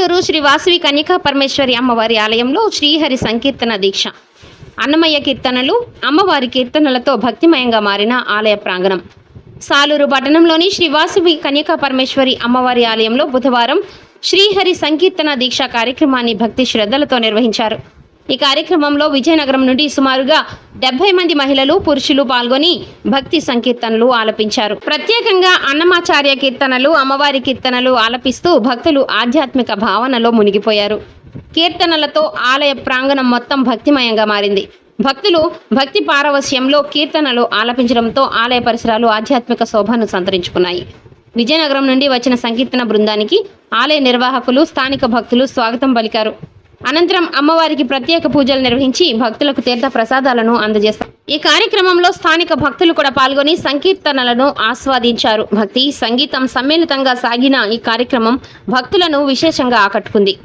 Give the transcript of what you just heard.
సాలూరు శ్రీ వాసవి కన్యకా పరమేశ్వరి అమ్మవారి ఆలయంలో శ్రీహరి సంకీర్తన దీక్ష. అన్నమయ్య కీర్తనలు, అమ్మవారి కీర్తనలతో భక్తిమయంగా మారిన ఆలయ ప్రాంగణం. సాలూరు పట్టణంలోని శ్రీ వాసవి కన్యకా పరమేశ్వరి అమ్మవారి ఆలయంలో బుధవారం శ్రీహరి సంకీర్తన దీక్ష కార్యక్రమాన్ని భక్తి శ్రద్ధలతో నిర్వహించారు. ఈ కార్యక్రమంలో విజయనగరం నుండి సుమారుగా 70 మంది మహిళలు, పురుషులు పాల్గొని భక్తి సంకీర్తనలు ఆలపించారు. ప్రత్యేకంగా అన్నమాచార్య కీర్తనలు, అమ్మవారి కీర్తనలు ఆలపిస్తూ భక్తులు ఆధ్యాత్మిక భావనలో మునిగిపోయారు. కీర్తనలతో ఆలయ ప్రాంగణం మొత్తం భక్తిమయంగా మారింది. భక్తులు భక్తి పారవస్యంలో కీర్తనలు ఆలపించడంతో ఆలయ పరిసరాలు ఆధ్యాత్మిక శోభను సంతరించుకున్నాయి. విజయనగరం నుండి వచ్చిన సంకీర్తన బృందానికి ఆలయ నిర్వాహకులు, స్థానిక భక్తులు స్వాగతం పలికారు. అనంతరం అమ్మవారికి ప్రత్యేక పూజలు నిర్వహించి భక్తులకు తీర్థ ప్రసాదాలను అందజేస్తారు. ఈ కార్యక్రమంలో స్థానిక భక్తులు కూడా పాల్గొని సంకీర్తనలను ఆస్వాదించారు. భక్తి సంగీతం సమ్మిళితంగా సాగిన ఈ కార్యక్రమం భక్తులను విశేషంగా ఆకట్టుకుంది.